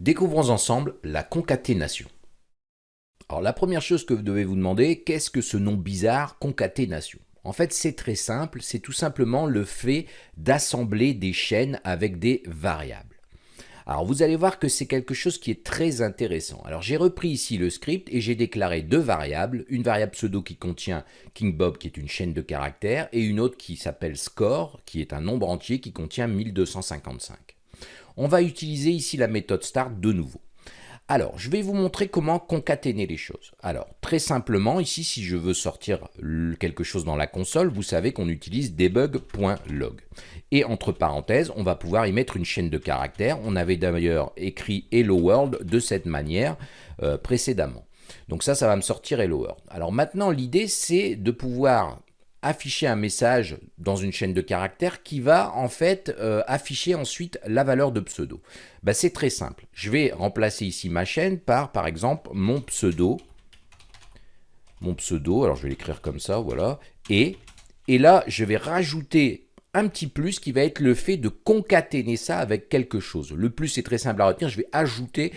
Découvrons ensemble la concaténation. Alors la première chose que vous devez vous demander, qu'est-ce que ce nom bizarre concaténation? En fait, c'est très simple, c'est tout simplement le fait d'assembler des chaînes avec des variables. Alors vous allez voir que c'est quelque chose qui est très intéressant. Alors j'ai repris ici le script et j'ai déclaré deux variables, une variable pseudo qui contient KingBob qui est une chaîne de caractères et une autre qui s'appelle score qui est un nombre entier qui contient 1255. On va utiliser ici la méthode start de nouveau. Alors, je vais vous montrer comment concaténer les choses. Alors, très simplement, ici, si je veux sortir quelque chose dans la console, vous savez qu'on utilise debug.log. Et entre parenthèses, on va pouvoir y mettre une chaîne de caractères. On avait d'ailleurs écrit Hello World de cette manière précédemment. Donc ça va me sortir Hello World. Alors maintenant, l'idée, c'est de pouvoir afficher un message dans une chaîne de caractères qui va en fait afficher ensuite la valeur de pseudo. C'est très simple. Je vais remplacer ici ma chaîne par exemple mon pseudo. Alors je vais l'écrire comme ça, voilà. Et là, je vais rajouter un petit plus qui va être le fait de concaténer ça avec quelque chose. Le plus, c'est très simple à retenir. Je vais ajouter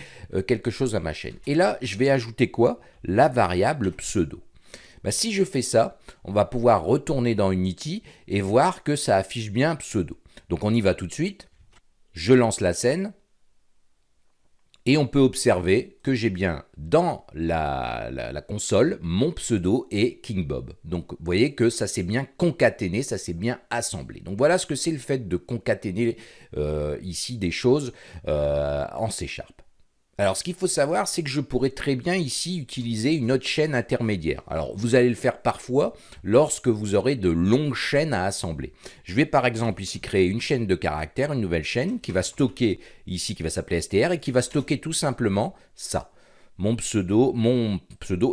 quelque chose à ma chaîne. Et là, je vais ajouter quoi? La variable pseudo. Si je fais ça, on va pouvoir retourner dans Unity et voir que ça affiche bien pseudo. Donc on y va tout de suite. Je lance la scène. Et on peut observer que j'ai bien dans la console mon pseudo et KingBob. Donc vous voyez que ça s'est bien concaténé, ça s'est bien assemblé. Donc voilà ce que c'est le fait de concaténer ici des choses en C#. Alors, ce qu'il faut savoir, c'est que je pourrais très bien ici utiliser une autre chaîne intermédiaire. Alors, vous allez le faire parfois lorsque vous aurez de longues chaînes à assembler. Je vais par exemple ici créer une chaîne de caractères, une nouvelle chaîne qui va stocker ici, qui va s'appeler str et qui va stocker tout simplement ça. Mon pseudo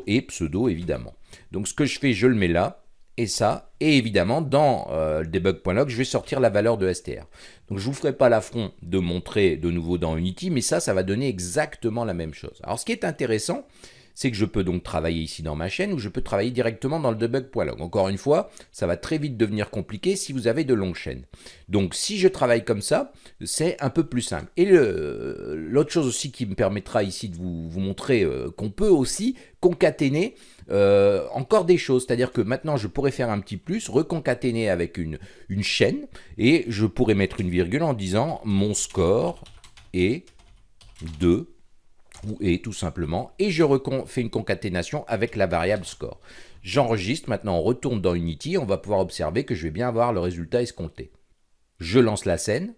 et pseudo évidemment. Donc, ce que je fais, je le mets là. Et ça, et évidemment, dans le debug.log, je vais sortir la valeur de str. Donc, je ne vous ferai pas l'affront de montrer de nouveau dans Unity, mais ça va donner exactement la même chose. Alors, ce qui est intéressant, c'est que je peux donc travailler ici dans ma chaîne ou je peux travailler directement dans le debug.log. Encore une fois, ça va très vite devenir compliqué si vous avez de longues chaînes. Donc, si je travaille comme ça, c'est un peu plus simple. Et l'autre chose aussi qui me permettra ici de vous montrer qu'on peut aussi concaténer encore des choses. C'est-à-dire que maintenant, je pourrais faire un petit plus, reconcaténer avec une chaîne et je pourrais mettre une virgule en disant mon score est de ou est tout simplement, et je fais une concaténation avec la variable score. J'enregistre, maintenant on retourne dans Unity, on va pouvoir observer que je vais bien avoir le résultat escompté. Je lance la scène,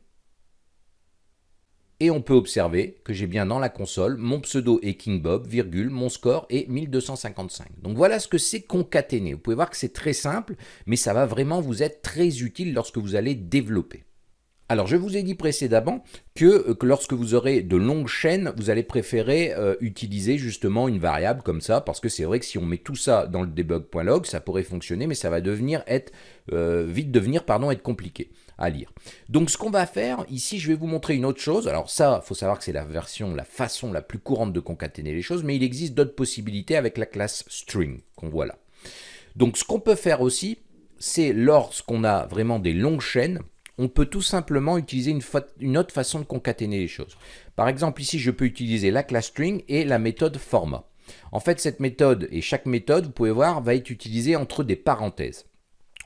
et on peut observer que j'ai bien dans la console mon pseudo est KingBob, virgule, mon score est 1255. Donc voilà ce que c'est concaténer. Vous pouvez voir que c'est très simple, mais ça va vraiment vous être très utile lorsque vous allez développer. Alors, je vous ai dit précédemment que lorsque vous aurez de longues chaînes, vous allez préférer utiliser justement une variable comme ça, parce que c'est vrai que si on met tout ça dans le debug.log, ça pourrait fonctionner, mais ça va vite devenir être compliqué à lire. Donc, ce qu'on va faire, ici, je vais vous montrer une autre chose. Alors ça, il faut savoir que c'est la façon la plus courante de concaténer les choses, mais il existe d'autres possibilités avec la classe string qu'on voit là. Donc, ce qu'on peut faire aussi, c'est lorsqu'on a vraiment des longues chaînes, on peut tout simplement utiliser une autre façon de concaténer les choses. Par exemple, ici, je peux utiliser la classe string et la méthode format. En fait, cette méthode et chaque méthode, vous pouvez voir, va être utilisée entre des parenthèses.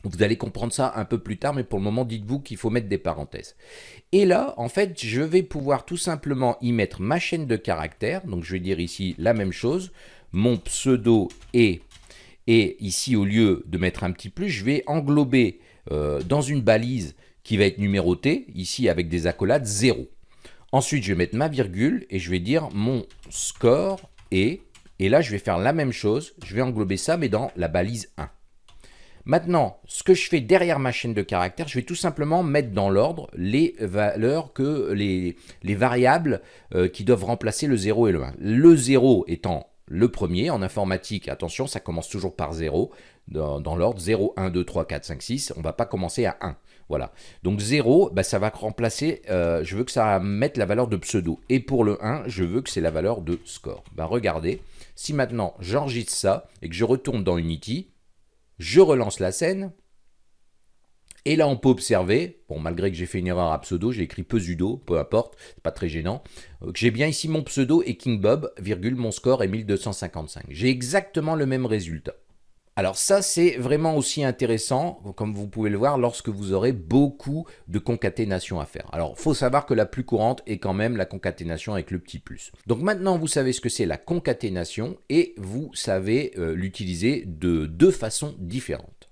Vous allez comprendre ça un peu plus tard, mais pour le moment, dites-vous qu'il faut mettre des parenthèses. Et là, en fait, je vais pouvoir tout simplement y mettre ma chaîne de caractères. Donc, je vais dire ici la même chose. Mon pseudo est, et ici, au lieu de mettre un petit plus, je vais englober dans une balise qui va être numéroté, ici avec des accolades 0. Ensuite, je vais mettre ma virgule et je vais dire mon score est, et là, je vais faire la même chose, je vais englober ça, mais dans la balise 1. Maintenant, ce que je fais derrière ma chaîne de caractères, je vais tout simplement mettre dans l'ordre les valeurs les variables qui doivent remplacer le 0 et le 1. Le 0 étant le premier, en informatique, attention, ça commence toujours par 0, dans l'ordre 0, 1, 2, 3, 4, 5, 6, on ne va pas commencer à 1. Voilà, donc 0, ça va remplacer, je veux que ça mette la valeur de pseudo. Et pour le 1, je veux que c'est la valeur de score. Regardez, si maintenant j'enregistre ça et que je retourne dans Unity, je relance la scène, Et là, on peut observer, bon, malgré que j'ai fait une erreur à pseudo, j'ai écrit Pesudo, peu importe, c'est pas très gênant, que j'ai bien ici mon pseudo et King Bob, virgule, mon score est 1255. J'ai exactement le même résultat. Alors ça, c'est vraiment aussi intéressant, comme vous pouvez le voir, lorsque vous aurez beaucoup de concaténations à faire. Alors, il faut savoir que la plus courante est quand même la concaténation avec le petit plus. Donc maintenant, vous savez ce que c'est la concaténation et vous savez l'utiliser de deux façons différentes.